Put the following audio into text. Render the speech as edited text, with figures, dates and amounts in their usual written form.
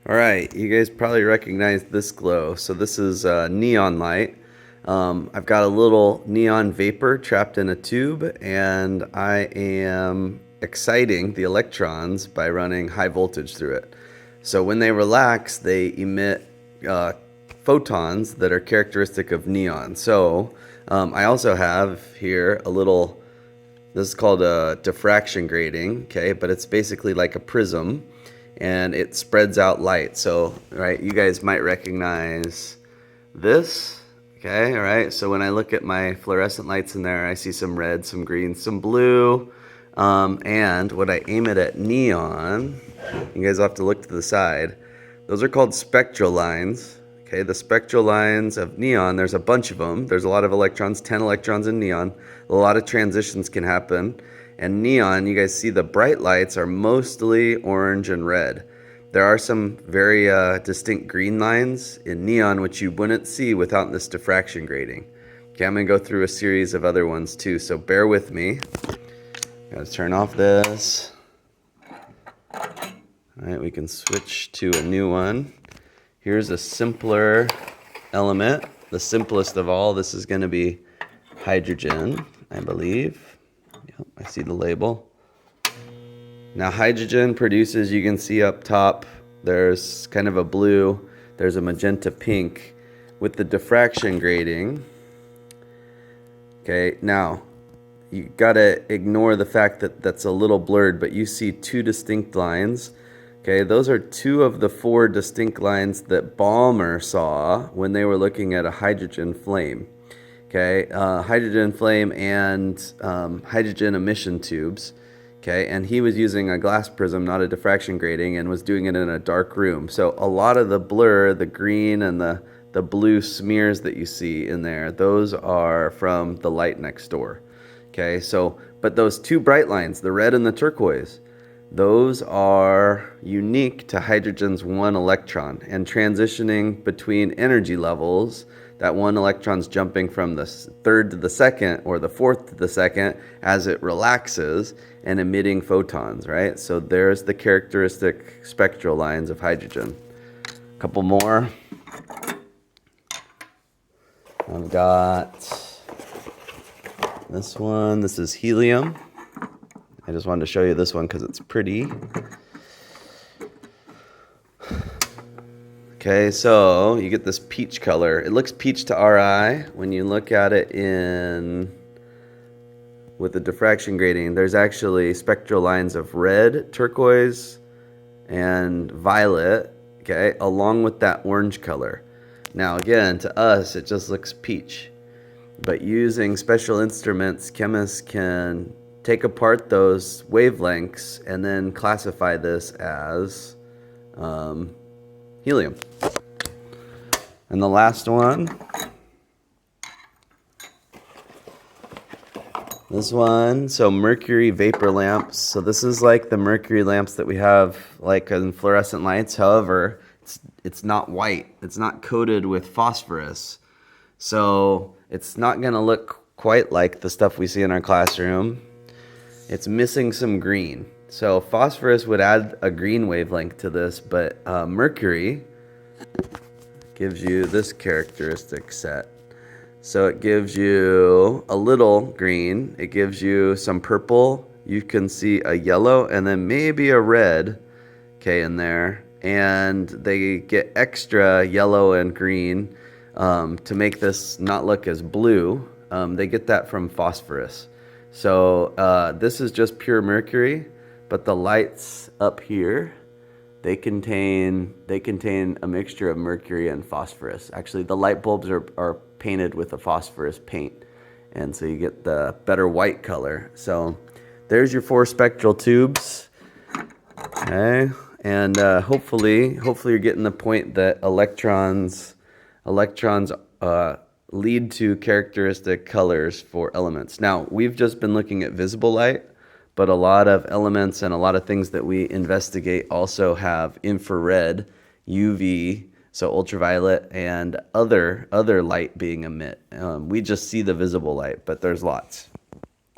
All right, you guys probably recognize this glow. So this is neon light. I've got a little neon vapor trapped in a tube, and I am exciting the electrons by running high voltage through it. So when they relax, they emit photons that are characteristic of neon. So I also have here a little, this is called a diffraction grating, okay, but it's basically like a prism, and it spreads out light. So, right, you guys might recognize this, okay, all right. So when I look at my fluorescent lights in there, I see some red, some green, some blue, and when I aim it at neon, you guys will have to look to the side. Those are called spectral lines. Okay, the spectral lines of neon, there's a bunch of them. There's a lot of electrons, 10 electrons in neon. A lot of transitions can happen. And neon, you guys see the bright lights are mostly orange and red. There are some very distinct green lines in neon, which you wouldn't see without this diffraction grating. Okay, I'm gonna go through a series of other ones too, so bear with me. Gotta turn off this. All right, we can switch to a new one. Here's a simpler element, the simplest of all. This is going to be hydrogen, I believe. Yep, I see the label. Now hydrogen produces, you can see up top, there's kind of a blue, there's a magenta pink with the diffraction grating. Okay, now you gotta ignore the fact that that's a little blurred, but you see two distinct lines. Okay, those are two of the four distinct lines that Balmer saw when they were looking at a hydrogen flame. Okay, hydrogen flame and hydrogen emission tubes. Okay, and he was using a glass prism, not a diffraction grating, and was doing it in a dark room. So a lot of the blur, the green and the blue smears that you see in there, those are from the light next door. Okay, so, but those two bright lines, the red and the turquoise, those are unique to hydrogen's one electron, and transitioning between energy levels, that one electron's jumping from the third to the second or the fourth to the second as it relaxes and emitting photons, right? So there's the characteristic spectral lines of hydrogen. A couple more. I've got this one. This is helium. I just wanted to show you this one because it's pretty. Okay, so you get this peach color. It looks peach to our eye. When you look at it with the diffraction grating, there's actually spectral lines of red, turquoise, and violet, okay, along with that orange color. Now again, to us, it just looks peach. But using special instruments, chemists can take apart those wavelengths and then classify this as helium. And the last one, this one, so mercury vapor lamps. So this is like the mercury lamps that we have like in fluorescent lights. However, it's not white. It's not coated with phosphorus. So it's not going to look quite like the stuff we see in our classroom. It's missing some green. So phosphorus would add a green wavelength to this, but mercury gives you this characteristic set. So it gives you a little green, it gives you some purple, you can see a yellow, and then maybe a red, okay, in there. And they get extra yellow and green to make this not look as blue. They get that from phosphorus. So this is just pure mercury, but the lights up here, they contain a mixture of mercury and phosphorus. Actually, the light bulbs are painted with a phosphorus paint, and so you get the better white color. So there's your 4 spectral tubes. Okay, and hopefully you're getting the point that electrons lead to characteristic colors for elements. Now, we've just been looking at visible light, but a lot of elements and a lot of things that we investigate also have infrared, UV, so ultraviolet, and other light being emitted. We just see the visible light, but there's lots.